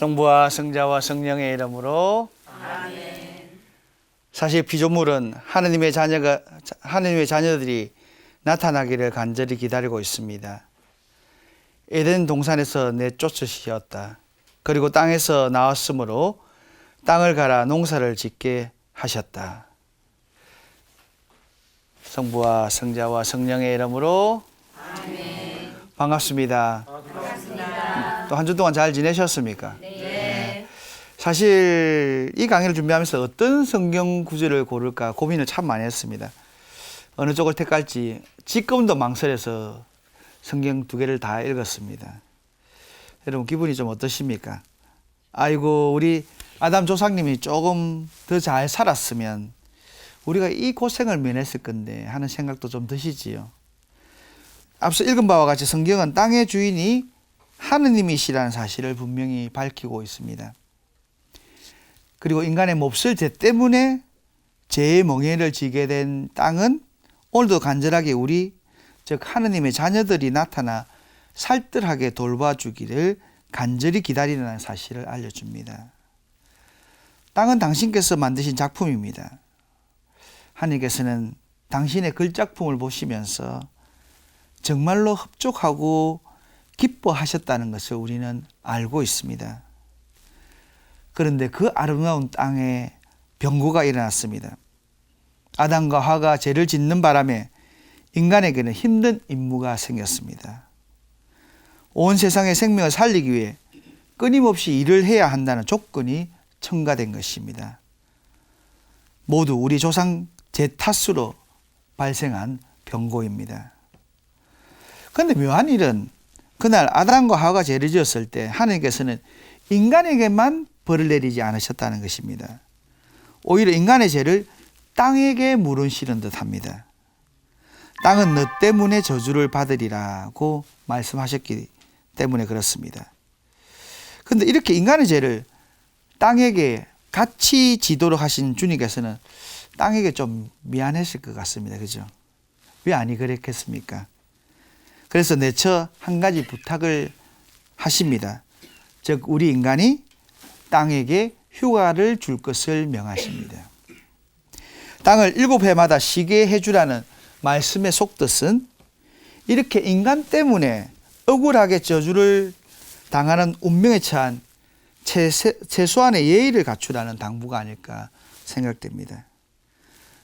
성부와 성자와 성령의 이름으로 아멘. 사실 피조물은 하느님의 자녀들이 나타나기를 간절히 기다리고 있습니다. 에덴 동산에서 내쫓으셨다. 그리고 땅에서 나왔으므로 땅을 갈아 농사를 짓게 하셨다. 성부와 성자와 성령의 이름으로 아멘. 반갑습니다. 반갑습니다. 또 한 주 동안 잘 지내셨습니까? 네. 사실 이 강의를 준비하면서 어떤 성경 구절을 고를까 고민을 참 많이 했습니다. 어느 쪽을 택할지 지금도 망설여서 성경 두 개를 다 읽었습니다. 여러분 기분이 좀 어떠십니까? 아이고 우리 아담 조상님이 조금 더 잘 살았으면 우리가 이 고생을 면했을 건데 하는 생각도 좀 드시지요. 앞서 읽은 바와 같이 성경은 땅의 주인이 하느님이시라는 사실을 분명히 밝히고 있습니다. 그리고 인간의 몹쓸 죄 때문에 죄의 멍에를 지게 된 땅은 오늘도 간절하게 우리 즉 하느님의 자녀들이 나타나 살뜰하게 돌봐주기를 간절히 기다리는 사실을 알려줍니다. 땅은 당신께서 만드신 작품입니다. 하느님께서는 당신의 글작품을 보시면서 정말로 흡족하고 기뻐하셨다는 것을 우리는 알고 있습니다. 그런데 그 아름다운 땅에 병고가 일어났습니다. 아담과 하와가 죄를 짓는 바람에 인간에게는 힘든 임무가 생겼습니다. 온 세상의 생명을 살리기 위해 끊임없이 일을 해야 한다는 조건이 첨가된 것입니다. 모두 우리 조상 죄 탓으로 발생한 병고입니다. 그런데 묘한 일은 그날 아담과 하와가 죄를 지었을 때 하나님께서는 인간에게만 벌을 내리지 않으셨다는 것입니다. 오히려 인간의 죄를 땅에게 물은실은 듯합니다. 땅은 너 때문에 저주를 받으리라고 말씀하셨기 때문에 그렇습니다. 그런데 이렇게 인간의 죄를 땅에게 같이 지도록 하신 주님께서는 땅에게 좀 미안했을 것 같습니다. 그죠? 왜 아니 그랬겠습니까? 그래서 내처 한 가지 부탁을 하십니다. 즉 우리 인간이 땅에게 휴가를 줄 것을 명하십니다. 땅을 7해마다 쉬게 해주라는 말씀의 속뜻은 이렇게 인간 때문에 억울하게 저주를 당하는 운명에 처한 최소한의 예의를 갖추라는 당부가 아닐까 생각됩니다.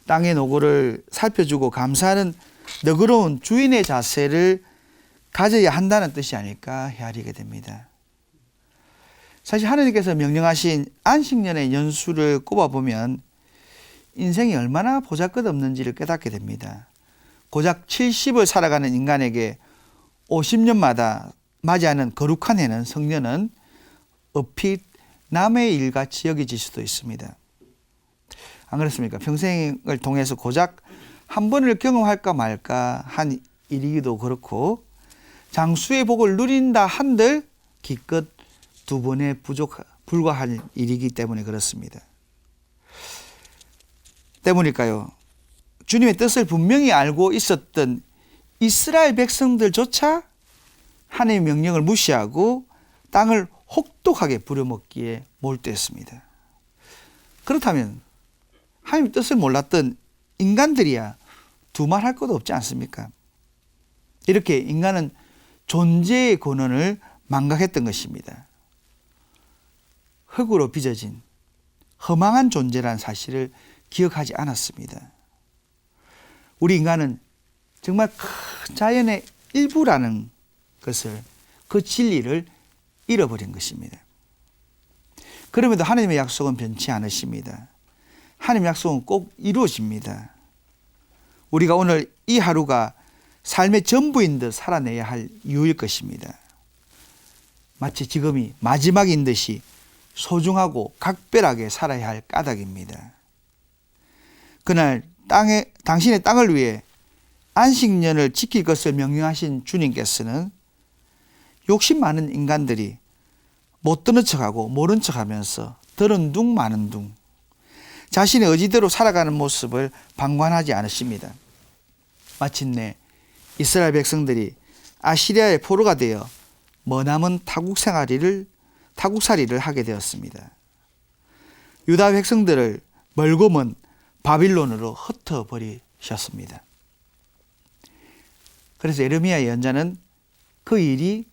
땅의 노고를 살펴주고 감사하는 너그러운 주인의 자세를 가져야 한다는 뜻이 아닐까 헤아리게 됩니다. 사실 하느님께서 명령하신 안식년의 연수를 꼽아보면 인생이 얼마나 보잘것없는지를 깨닫게 됩니다. 고작 70을 살아가는 인간에게 50년마다 맞이하는 거룩한 해는 성년은 업히 남의 일같이 여겨질 수도 있습니다. 안 그렇습니까? 평생을 통해서 고작 한 번을 경험할까 말까 한 일이기도 그렇고 장수의 복을 누린다 한들 기껏 2번에 불과할 일이기 때문에 그렇습니다. 때문일까요? 주님의 뜻을 분명히 알고 있었던 이스라엘 백성들조차 하나님의 명령을 무시하고 땅을 혹독하게 부려먹기에 몰두했습니다. 그렇다면 하나님의 뜻을 몰랐던 인간들이야 두말할 것도 없지 않습니까? 이렇게 인간은 존재의 근원을 망각했던 것입니다. 흙으로 빚어진 허망한 존재라는 사실을 기억하지 않았습니다. 우리 인간은 정말 큰 자연의 일부라는 것을, 그 진리를 잃어버린 것입니다. 그럼에도 하나님의 약속은 변치 않으십니다. 하나님의 약속은 꼭 이루어집니다. 우리가 오늘 이 하루가 삶의 전부인 듯 살아내야 할 이유일 것입니다. 마치 지금이 마지막인 듯이 소중하고 각별하게 살아야 할 까닭입니다. 그날 당신의 땅을 위해 안식년을 지킬 것을 명령하신 주님께서는 욕심 많은 인간들이 못 듣는 척하고 모른 척하면서 들은 둥 마는 둥 자신의 의지대로 살아가는 모습을 방관하지 않으십니다. 마침내 이스라엘 백성들이 아시리아의 포로가 되어 머나먼 타국 타국살이를 하게 되었습니다. 유다 백성들을 멀고 먼 바빌론으로 흩어버리셨습니다. 그래서 예레미야 예언자는 그 일이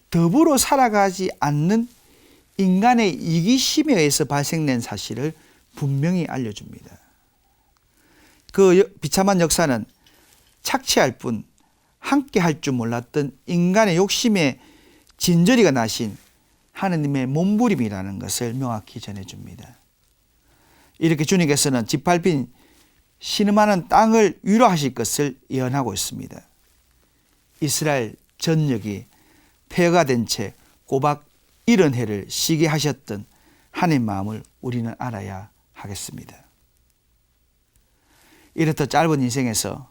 더불어 살아가지 않는 인간의 이기심에 의해서 발생된 사실을 분명히 알려줍니다. 그 비참한 역사는 착취할 뿐 함께 할 줄 몰랐던 인간의 욕심에 진저리가 나신 하느님의 몸부림이라는 것을 명확히 전해줍니다. 이렇게 주님께서는 짓밟힌 신음하는 땅을 위로하실 것을 예언하고 있습니다. 이스라엘 전역이 폐허가 된 채 꼬박 70해를 쉬게 하셨던 하나님 마음을 우리는 알아야 하겠습니다. 이렇듯 짧은 인생에서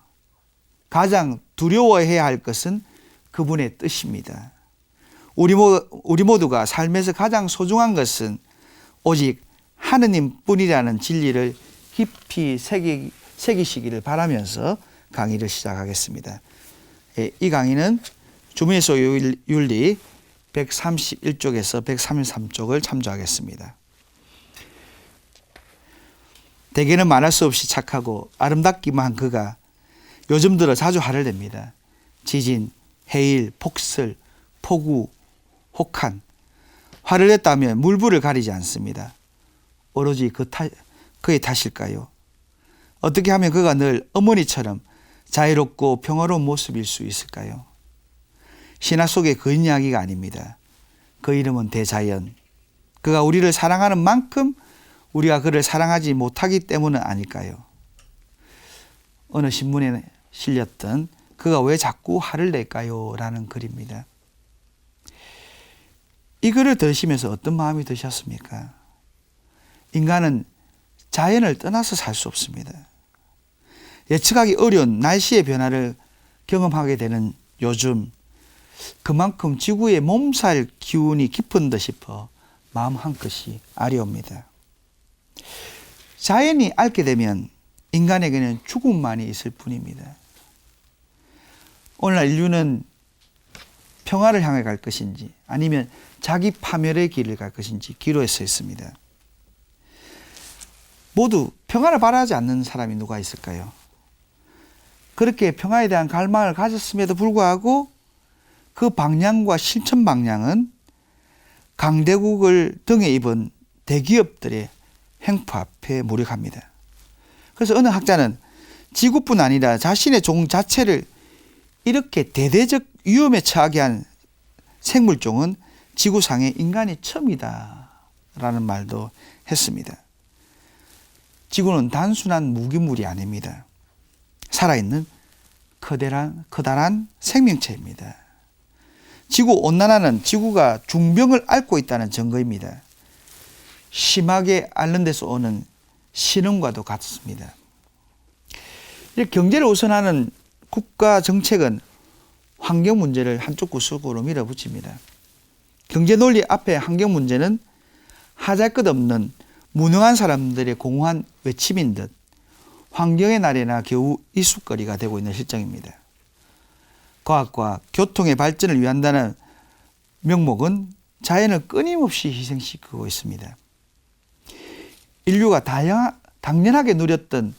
가장 두려워해야 할 것은 그분의 뜻입니다. 우리 모두가 삶에서 가장 소중한 것은 오직 하느님뿐이라는 진리를 깊이 새기시기를 바라면서 강의를 시작하겠습니다. 이 강의는 주민의 소유 윤리 131쪽에서 133쪽을 참조하겠습니다. 대개는 말할 수 없이 착하고 아름답기만 한 그가 요즘 들어 자주 화를 냅니다. 지진, 해일, 폭설, 폭우, 혹한. 화를 냈다면 물불을 가리지 않습니다. 오로지 그의 탓일까요? 어떻게 하면 그가 늘 어머니처럼 자유롭고 평화로운 모습일 수 있을까요? 신화 속의 거인 이야기가 아닙니다. 그 이름은 대자연. 그가 우리를 사랑하는 만큼 우리가 그를 사랑하지 못하기 때문은 아닐까요? 어느 신문에 실렸던 그가 왜 자꾸 화를 낼까요? 라는 글입니다. 이 글을 들으시면서 어떤 마음이 드셨습니까? 인간은 자연을 떠나서 살 수 없습니다. 예측하기 어려운 날씨의 변화를 경험하게 되는 요즘, 그만큼 지구의 몸살 기운이 깊은 듯 싶어 마음 한끗이 아려옵니다. 자연이 앓게 되면 인간에게는 죽음만이 있을 뿐입니다. 오늘날 인류는 평화를 향해 갈 것인지 아니면 자기 파멸의 길을 갈 것인지 기로에 서 있습니다. 모두 평화를 바라지 않는 사람이 누가 있을까요? 그렇게 평화에 대한 갈망을 가졌음에도 불구하고 그 방향과 실천 방향은 강대국을 등에 입은 대기업들의 행포 앞에 무력합니다. 그래서 어느 학자는 지구뿐 아니라 자신의 종 자체를 이렇게 대대적 위험에 처하게 한 생물종은 지구상에 인간이 처음이다 라는 말도 했습니다. 지구는 단순한 무기물이 아닙니다. 살아있는 커다란 생명체입니다. 지구온난화는 지구가 중병을 앓고 있다는 증거입니다. 심하게 앓는 데서 오는 신음과도 같습니다. 경제를 우선하는 국가 정책은 환경 문제를 한쪽 구석으로 밀어붙입니다. 경제 논리 앞에 환경 문제는 하잘것없는 무능한 사람들의 공허한 외침인 듯 환경의 날에나 겨우 이쑤거리가 되고 있는 실정입니다. 과학과 교통의 발전을 위한다는 명목은 자연을 끊임없이 희생시키고 있습니다. 인류가 당연하게 누렸던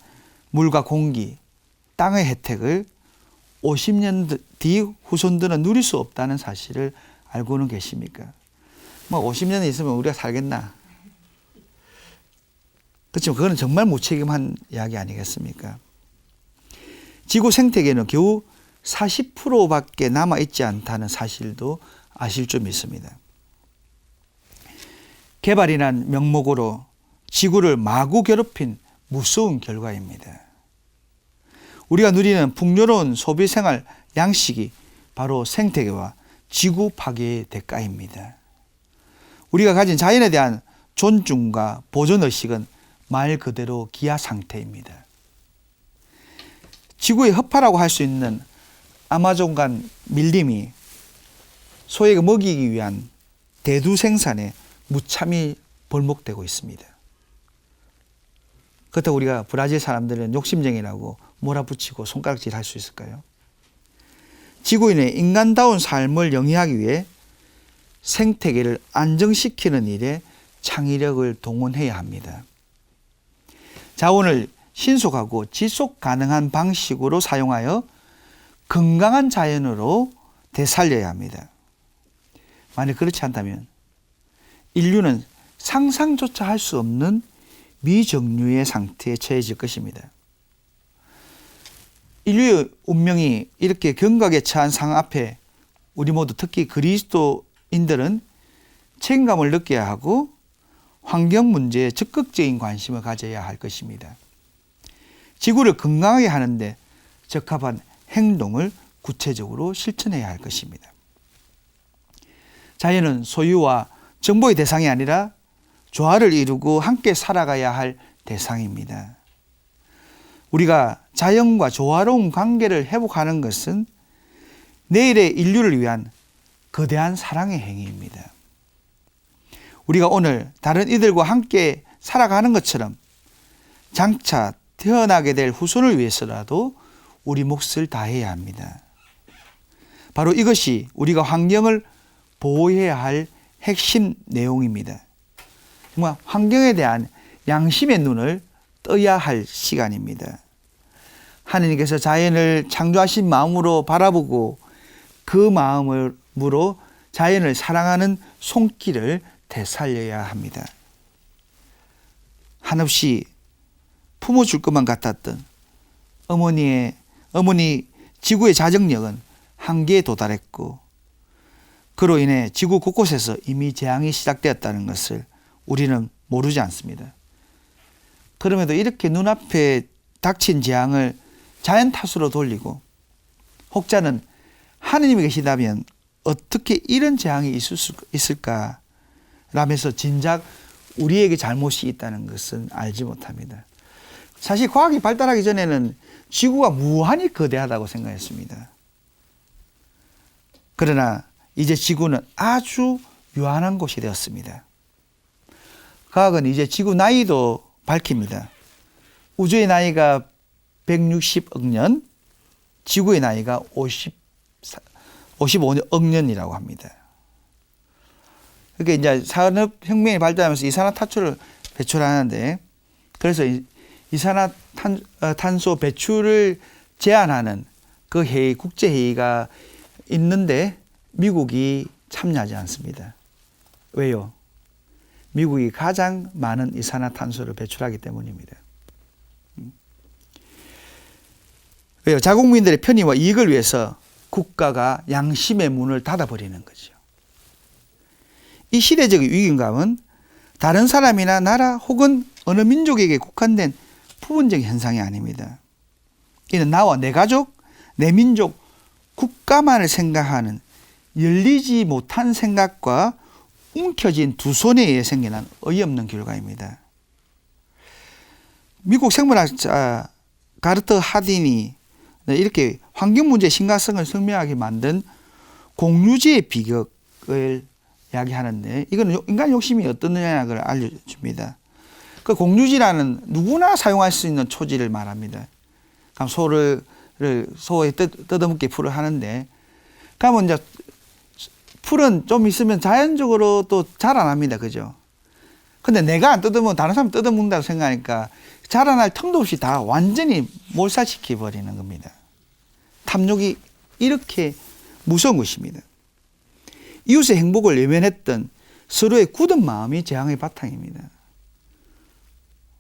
물과 공기, 땅의 혜택을 50년 뒤 후손들은 누릴 수 없다는 사실을 알고는 계십니까? 50년 있으면 우리가 살겠나? 그렇지만 그거는 정말 무책임한 이야기 아니겠습니까? 지구 생태계는 겨우 40%밖에 남아있지 않다는 사실도 아실 줄 믿습니다. 개발이란 명목으로 지구를 마구 괴롭힌 무서운 결과입니다. 우리가 누리는 풍요로운 소비생활 양식이 바로 생태계와 지구 파괴의 대가입니다. 우리가 가진 자연에 대한 존중과 보존의식은 말 그대로 기아 상태입니다. 지구의 허파라고 할 수 있는 아마존간 밀림이 소에게 먹이기 위한 대두 생산에 무참히 벌목되고 있습니다. 그렇다고 우리가 브라질 사람들은 욕심쟁이라고 몰아붙이고 손가락질 할 수 있을까요? 지구인의 인간다운 삶을 영위하기 위해 생태계를 안정시키는 일에 창의력을 동원해야 합니다. 자원을 신속하고 지속 가능한 방식으로 사용하여 건강한 자연으로 되살려야 합니다. 만약 그렇지 않다면 인류는 상상조차 할 수 없는 미정류의 상태에 처해질 것입니다. 인류의 운명이 이렇게 경각에 처한 상황 앞에 우리 모두 특히 그리스도인들은 책임감을 느껴야 하고 환경 문제에 적극적인 관심을 가져야 할 것입니다. 지구를 건강하게 하는데 적합한 행동을 구체적으로 실천해야 할 것입니다. 자연은 소유와 정보의 대상이 아니라 조화를 이루고 함께 살아가야 할 대상입니다. 우리가 자연과 조화로운 관계를 회복하는 것은 내일의 인류를 위한 거대한 사랑의 행위입니다. 우리가 오늘 다른 이들과 함께 살아가는 것처럼 장차 태어나게 될 후손을 위해서라도 우리 몫을 다해야 합니다. 바로 이것이 우리가 환경을 보호해야 할 핵심 내용입니다. 정말 환경에 대한 양심의 눈을 떠야 할 시간입니다. 하느님께서 자연을 창조하신 마음으로 바라보고 그 마음으로 자연을 사랑하는 손길을 되살려야 합니다. 한없이 품어줄 것만 같았던 어머니 지구의 자정력은 한계에 도달했고 그로 인해 지구 곳곳에서 이미 재앙이 시작되었다는 것을 우리는 모르지 않습니다. 그럼에도 이렇게 눈앞에 닥친 재앙을 자연 탓으로 돌리고 혹자는 하느님이 계시다면 어떻게 이런 재앙이 있을까 라면서 진작 우리에게 잘못이 있다는 것은 알지 못합니다. 사실 과학이 발달하기 전에는 지구가 무한히 거대하다고 생각했습니다. 그러나 이제 지구는 아주 유한한 곳이 되었습니다. 과학은 이제 지구 나이도 밝힙니다. 우주의 나이가 160억 년, 지구의 나이가 55억 년이라고 합니다. 그러니까 이제 산업혁명이 발달하면서 이산화탄소를 배출하는데 그래서 이산화탄소 배출을 제한하는 그 회의, 국제회의가 있는데 미국이 참여하지 않습니다. 왜요? 미국이 가장 많은 이산화탄소를 배출하기 때문입니다. 왜요? 자국민들의 편의와 이익을 위해서 국가가 양심의 문을 닫아버리는 거죠. 이 시대적 위기감은 다른 사람이나 나라 혹은 어느 민족에게 국한된 부분적인 현상이 아닙니다. 이는 나와 내 가족, 내 민족, 국가만을 생각하는 열리지 못한 생각과 움켜진 두 손에 의해 생겨난 어이없는 결과입니다. 미국 생물학자 가르트 하딘이 이렇게 환경 문제의 심각성을 설명하게 만든 공유지의 비극을 이야기하는데 이건 인간 욕심이 어떠느냐를 알려줍니다. 그 공유지라는 누구나 사용할 수 있는 초지를 말합니다. 그럼 소에 뜯어먹기 풀을 하는데 그러면 이제 풀은 좀 있으면 자연적으로 또 자라납니다. 그죠? 근데 내가 안 뜯으면 다른 사람 뜯어먹는다고 생각하니까 자라날 틈도 없이 다 완전히 몰살시켜 버리는 겁니다. 탐욕이 이렇게 무서운 것입니다. 이웃의 행복을 외면했던 서로의 굳은 마음이 재앙의 바탕입니다.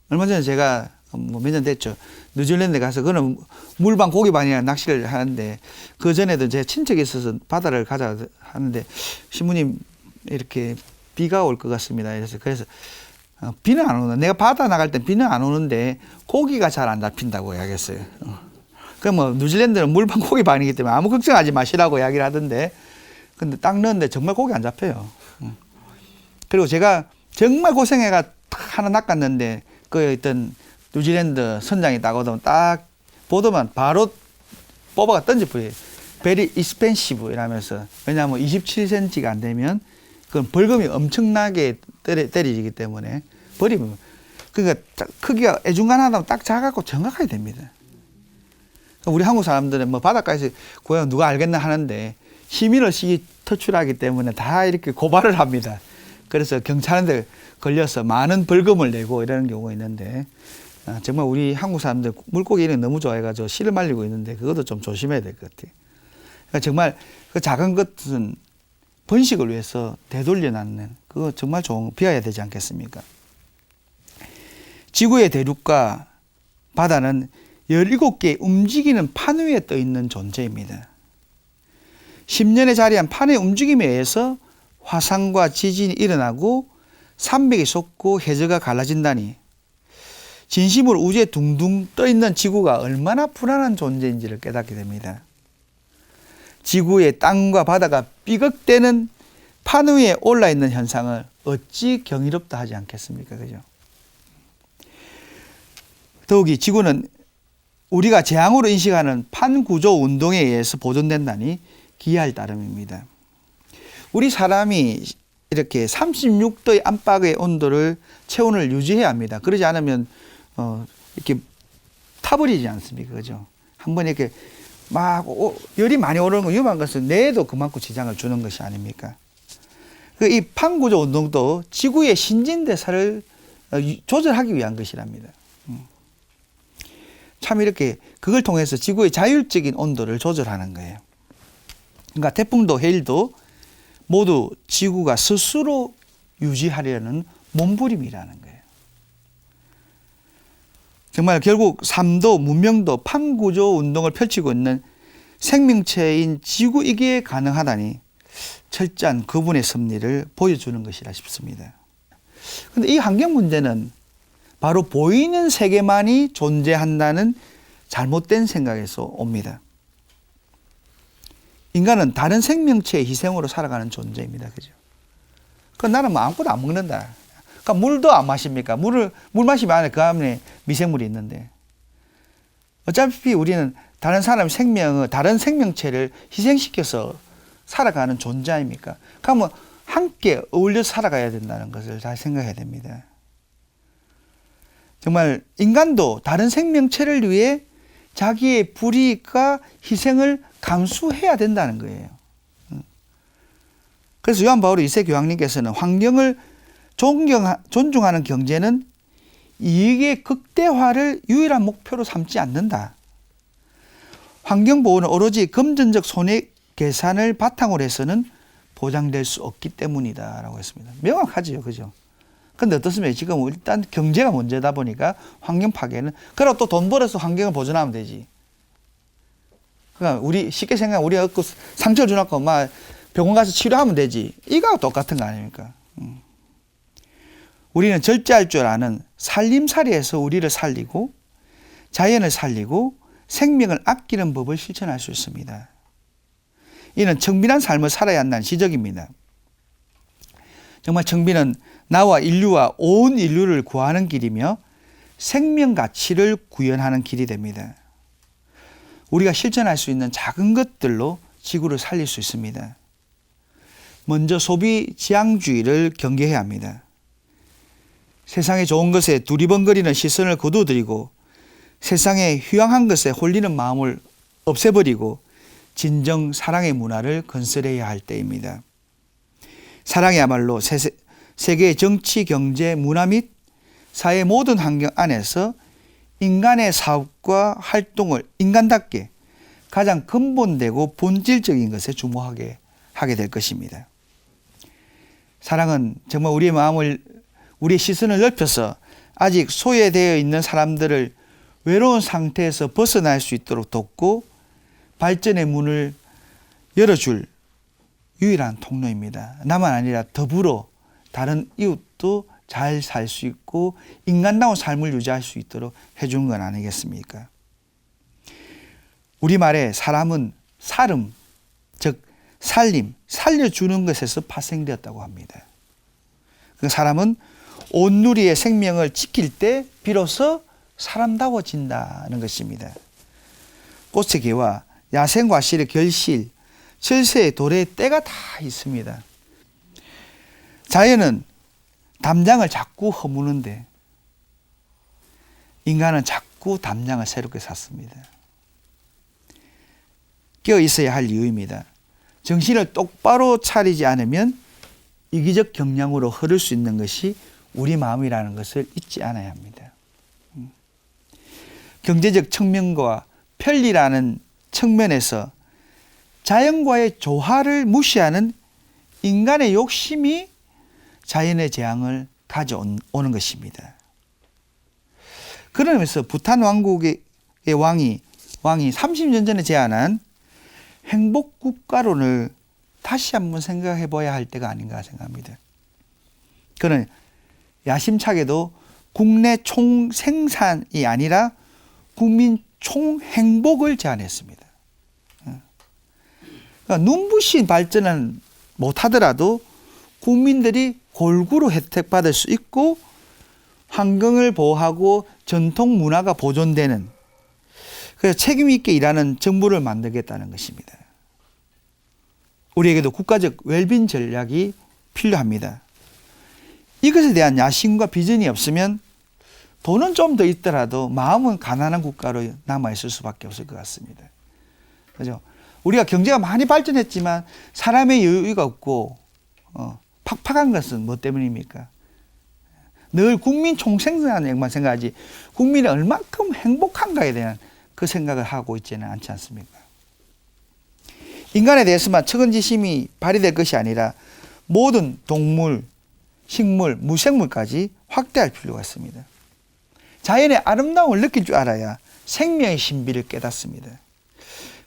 얼마 전에 제가 몇 년 됐죠. 뉴질랜드 가서 그는 물반 고기반이라는 낚시를 하는데 그 전에도 제 친척이 있어서 바다를 가자 하는데 신부님 이렇게 비가 올 것 같습니다. 그래서 비는 안 오는 내가 바다 나갈 때 비는 안 오는데 고기가 잘 안 잡힌다고 이야기했어요. 그럼 뭐 뉴질랜드는 물반 고기반이기 때문에 아무 걱정하지 마시라고 이야기를 하던데 근데 딱 넣었는데 정말 고기 안 잡혀요. 그리고 제가 정말 고생해가 하나 낚았는데 그 있던 뉴질랜드 선장이 딱 오더면 딱 보더만 바로 뽑아가 던져버려요. Very expensive 이라면서 왜냐하면 27cm가 안 되면 그건 벌금이 엄청나게 때려지기 때문에 버리면 그러니까 크기가 애중간하다면 딱 작아갖고 정확하게 됩니다. 우리 한국 사람들은 뭐 바닷가에서 고양 누가 알겠나 하는데 시민의식이 터출하기 때문에 다 이렇게 고발을 합니다. 그래서 경찰한테 걸려서 많은 벌금을 내고 이러는 경우가 있는데 정말 우리 한국 사람들 물고기 이런 거 너무 좋아해가지고 씨를 말리고 있는데 그것도 좀 조심해야 될 것 같아요. 그러니까 정말 그 작은 것은 번식을 위해서 되돌려 놨는 그거 정말 좋은 비워야 되지 않겠습니까? 지구의 대륙과 바다는 17개의 움직이는 판 위에 떠 있는 존재입니다. 10년에 자리한 판의 움직임에 의해서 화산과 지진이 일어나고 산맥이 솟고 해저가 갈라진다니 진심으로 우주에 둥둥 떠 있는 지구가 얼마나 불안한 존재인지를 깨닫게 됩니다. 지구의 땅과 바다가 삐걱대는 판 위에 올라 있는 현상을 어찌 경이롭다 하지 않겠습니까? 그죠? 더욱이 지구는 우리가 재앙으로 인식하는 판구조 운동에 의해서 보존된다니 기이할 따름입니다. 우리 사람이 이렇게 36도의 안팎의 온도를 체온을 유지해야 합니다. 그러지 않으면 이렇게 타버리지 않습니까? 그죠? 한번 이렇게 막 열이 많이 오르는 건 위험한 것은 뇌에도 그만큼 지장을 주는 것이 아닙니까? 이 판구조 운동도 지구의 신진대사를 조절하기 위한 것이랍니다. 참 이렇게 그걸 통해서 지구의 자율적인 온도를 조절하는 거예요. 그러니까 태풍도 해일도 모두 지구가 스스로 유지하려는 몸부림이라는 거예요. 정말 결국 삶도 문명도 판구조 운동을 펼치고 있는 생명체인 지구이기에 가능하다니 철저한 그분의 섭리를 보여주는 것이라 싶습니다. 그런데 이 환경 문제는 바로 보이는 세계만이 존재한다는 잘못된 생각에서 옵니다. 인간은 다른 생명체의 희생으로 살아가는 존재입니다. 그죠? 나는 뭐 아무것도 안 먹는다. 그러니까 물도 안 마십니까? 물 마시면 안에 그 안에 미생물이 있는데. 어차피 우리는 다른 사람의 생명을, 다른 생명체를 희생시켜서 살아가는 존재 아닙니까? 그러면 함께 어울려서 살아가야 된다는 것을 잘 생각해야 됩니다. 정말 인간도 다른 생명체를 위해 자기의 불이익과 희생을 감수해야 된다는 거예요. 그래서 요한 바오로 2세 교황님께서는 환경을 존중하는 경제는 이익의 극대화를 유일한 목표로 삼지 않는다. 환경보호는 오로지 금전적 손해 계산을 바탕으로 해서는 보장될 수 없기 때문이다 라고 했습니다. 명확하죠. 그죠? 근데 어떻습니까? 지금 일단 경제가 문제다 보니까 환경 파괴는, 그리고 또 돈 벌어서 환경을 보존하면 되지. 그러니까 우리 쉽게 생각하면 우리가 상처를 주놓고 막 병원 가서 치료하면 되지. 이거하고 똑같은 거 아닙니까? 우리는 절제할 줄 아는 살림살이에서 우리를 살리고 자연을 살리고 생명을 아끼는 법을 실천할 수 있습니다. 이는 청빈한 삶을 살아야 한다는 지적입니다. 정말 청빈은 나와 인류와 온 인류를 구하는 길이며 생명 가치를 구현하는 길이 됩니다. 우리가 실천할 수 있는 작은 것들로 지구를 살릴 수 있습니다. 먼저 소비 지향주의를 경계해야 합니다. 세상에 좋은 것에 두리번거리는 시선을 거두어들이고 세상에 휴양한 것에 홀리는 마음을 없애버리고 진정 사랑의 문화를 건설해야 할 때입니다. 사랑이야말로 세계의 정치, 경제, 문화 및 사회 모든 환경 안에서 인간의 사업과 활동을 인간답게 가장 근본되고 본질적인 것에 주목하게 하게 될 것입니다. 사랑은 정말 우리의 시선을 넓혀서 아직 소외되어 있는 사람들을 외로운 상태에서 벗어날 수 있도록 돕고 발전의 문을 열어줄 유일한 통로입니다. 나만 아니라 더불어 다른 이웃도 잘 살 수 있고 인간다운 삶을 유지할 수 있도록 해주는 건 아니겠습니까? 우리말에 사람은 살음, 즉 살림, 살려주는 것에서 파생되었다고 합니다. 그 사람은 온누리의 생명을 지킬 때 비로소 사람다워진다는 것입니다. 꽃의 개와 야생과실의 결실, 철새의 돌의 때가 다 있습니다. 자연은 담장을 자꾸 허무는데 인간은 자꾸 담장을 새롭게 샀습니다. 깨어 있어야 할 이유입니다. 정신을 똑바로 차리지 않으면 이기적 경향으로 흐를 수 있는 것이 우리 마음이라는 것을 잊지 않아야 합니다. 경제적 측면과 편리라는 측면에서 자연과의 조화를 무시하는 인간의 욕심이 자연의 재앙을 가져오는 것입니다. 그런 의미에서 부탄 왕국의 왕이 30년 전에 제안한 행복국가론을 다시 한번 생각해 봐야 할 때가 아닌가 생각합니다. 그는 야심차게도 국내 총생산이 아니라 국민 총행복을 제안했습니다. 그러니까 눈부신 발전은 못하더라도 국민들이 골고루 혜택받을 수 있고 환경을 보호하고 전통 문화가 보존되는, 그래서 책임 있게 일하는 정부를 만들겠다는 것입니다. 우리에게도 국가적 웰빙 전략이 필요합니다. 이것에 대한 야심과 비전이 없으면 돈은 좀 더 있더라도 마음은 가난한 국가로 남아있을 수밖에 없을 것 같습니다. 그죠? 우리가 경제가 많이 발전했지만 사람의 여유가 없고 팍팍한 것은 뭐 때문입니까? 늘 국민 총생산액만 생각하지 국민이 얼마큼 행복한가에 대한 그 생각을 하고 있지는 않지 않습니까? 인간에 대해서만 측은지심이 발휘될 것이 아니라 모든 동물, 식물, 무생물까지 확대할 필요가 있습니다. 자연의 아름다움을 느낄 줄 알아야 생명의 신비를 깨닫습니다.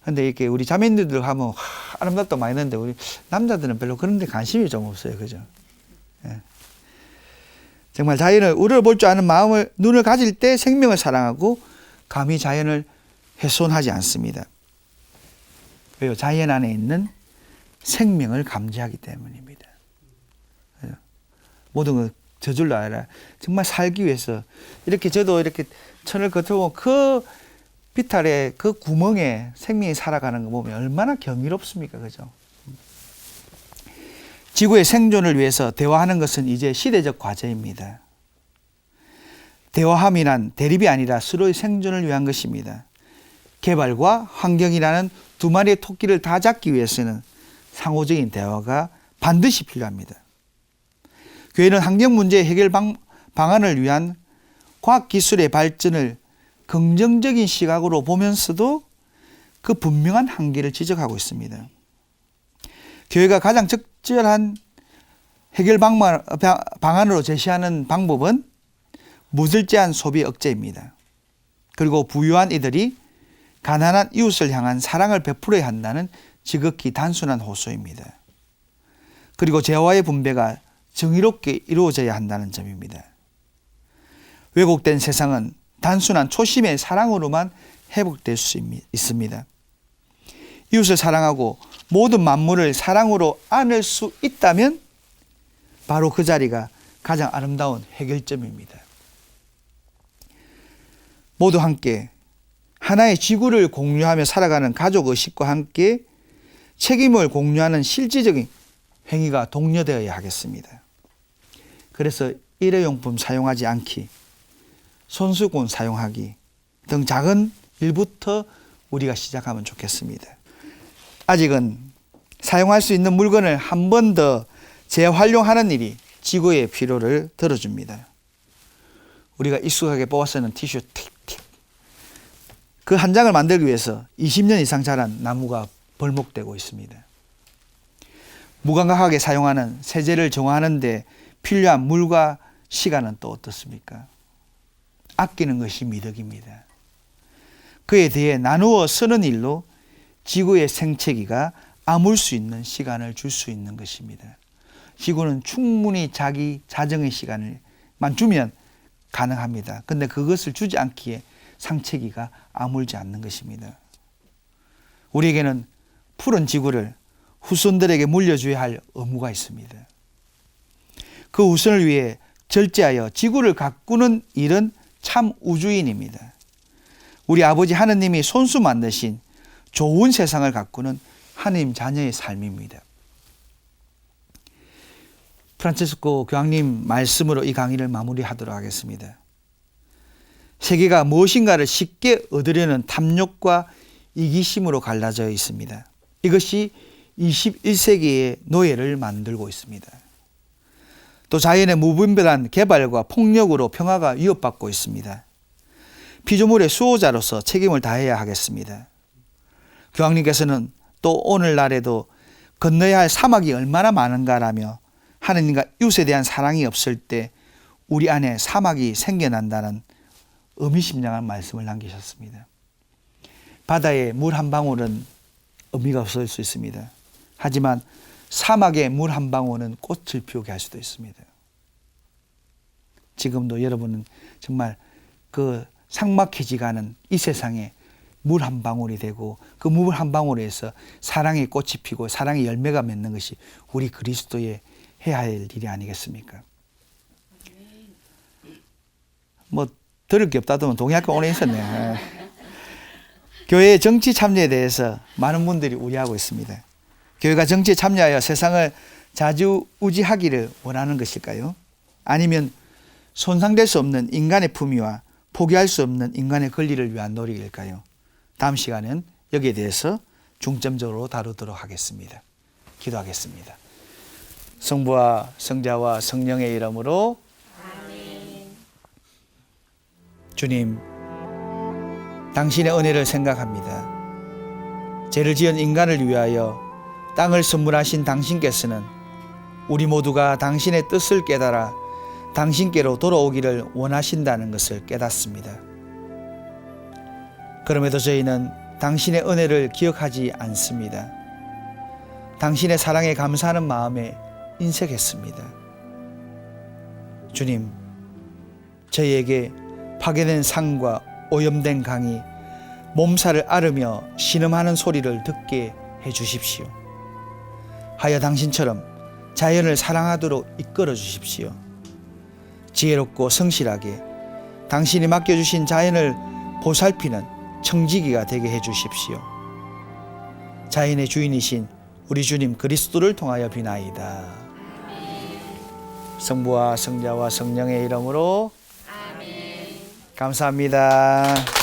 그런데 이렇게 우리 자매님들 하면 아름답다 많이 했는데 우리 남자들은 별로 그런 데 관심이 좀 없어요. 그죠? 예. 정말 자연을 우러볼 줄 아는 마음을, 눈을 가질 때 생명을 사랑하고 감히 자연을 훼손하지 않습니다. 왜요? 자연 안에 있는 생명을 감지하기 때문입니다. 모든 걸 저절로 알아. 정말 살기 위해서 이렇게 저도 이렇게 천을 겉으로 그 비탈에 그 구멍에 생명이 살아가는 거 보면 얼마나 경이롭습니까? 그죠? 지구의 생존을 위해서 대화하는 것은 이제 시대적 과제입니다. 대화함이란 대립이 아니라 서로의 생존을 위한 것입니다. 개발과 환경이라는 두 마리의 토끼를 다 잡기 위해서는 상호적인 대화가 반드시 필요합니다. 교회는 환경 문제 해결 방안을 위한 과학기술의 발전을 긍정적인 시각으로 보면서도 그 분명한 한계를 지적하고 있습니다. 교회가 가장 적절한 해결 방안으로 제시하는 방법은 무절제한 소비 억제입니다. 그리고 부유한 이들이 가난한 이웃을 향한 사랑을 베풀어야 한다는 지극히 단순한 호소입니다. 그리고 재화의 분배가 정의롭게 이루어져야 한다는 점입니다. 왜곡된 세상은 단순한 초심의 사랑으로만 회복될 수 있습니다. 이웃을 사랑하고 모든 만물을 사랑으로 안을 수 있다면 바로 그 자리가 가장 아름다운 해결점입니다. 모두 함께 하나의 지구를 공유하며 살아가는 가족 의식과 함께 책임을 공유하는 실질적인 행위가 독려되어야 하겠습니다. 그래서 일회용품 사용하지 않기, 손수건 사용하기 등 작은 일부터 우리가 시작하면 좋겠습니다. 아직은 사용할 수 있는 물건을 한 번 더 재활용하는 일이 지구의 필요를 들어줍니다. 우리가 익숙하게 뽑아쓰는 티슈 틱틱, 그 한 장을 만들기 위해서 20년 이상 자란 나무가 벌목되고 있습니다. 무감각하게 사용하는 세제를 정화하는 데 필요한 물과 시간은 또 어떻습니까? 아끼는 것이 미덕입니다. 그에 대해 나누어 쓰는 일로 지구의 생채기가 아물 수 있는 시간을 줄 수 있는 것입니다. 지구는 충분히 자기 자정의 시간을만 주면 가능합니다. 그런데 그것을 주지 않기에 상체기가 아물지 않는 것입니다. 우리에게는 푸른 지구를 후손들에게 물려줘야 할 의무가 있습니다. 그 후손을 위해 절제하여 지구를 가꾸는 일은 참 우주인입니다. 우리 아버지 하느님이 손수 만드신 좋은 세상을 가꾸는 하느님 자녀의 삶입니다. 프란체스코 교황님 말씀으로 이 강의를 마무리하도록 하겠습니다. 세계가 무엇인가를 쉽게 얻으려는 탐욕과 이기심으로 갈라져 있습니다. 이것이 21세기의 노예를 만들고 있습니다. 또 자연의 무분별한 개발과 폭력으로 평화가 위협받고 있습니다. 피조물의 수호자로서 책임을 다해야 하겠습니다. 교황님께서는 또 오늘날에도 건너야 할 사막이 얼마나 많은가라며 하느님과 이웃에 대한 사랑이 없을 때 우리 안에 사막이 생겨난다는 의미심장한 말씀을 남기셨습니다. 바다의 물 한 방울은 의미가 없을 수 있습니다. 하지만 사막의 물 한 방울은 꽃을 피우게 할 수도 있습니다. 지금도 여러분은 정말 그 삭막해지가 는 이 세상에 물 한 방울이 되고 그 물 한 방울에서 사랑의 꽃이 피고 사랑의 열매가 맺는 것이 우리 그리스도의 해야 할 일이 아니겠습니까? 뭐 들을 게 없다 하면 동의할 거 오래 있었네. 교회의 정치 참여에 대해서 많은 분들이 우려하고 있습니다. 교회가 정치에 참여하여 세상을 자주우지하기를 원하는 것일까요? 아니면 손상될 수 없는 인간의 품위와 포기할 수 없는 인간의 권리를 위한 노력일까요? 다음 시간은 여기에 대해서 중점적으로 다루도록 하겠습니다. 기도하겠습니다. 성부와 성자와 성령의 이름으로 아멘. 주님, 당신의 은혜를 생각합니다. 죄를 지은 인간을 위하여 땅을 선물하신 당신께서는 우리 모두가 당신의 뜻을 깨달아 당신께로 돌아오기를 원하신다는 것을 깨닫습니다. 그럼에도 저희는 당신의 은혜를 기억하지 않습니다. 당신의 사랑에 감사하는 마음에 인색했습니다. 주님, 저희에게 파괴된 산과 오염된 강이 몸살을 앓으며 신음하는 소리를 듣게 해 주십시오. 하여 당신처럼 자연을 사랑하도록 이끌어 주십시오. 지혜롭고 성실하게 당신이 맡겨주신 자연을 보살피는 청지기가 되게 해 주십시오. 자연의 주인이신 우리 주님 그리스도를 통하여 비나이다. 성부와 성자와 성령의 이름으로 아멘. 감사합니다.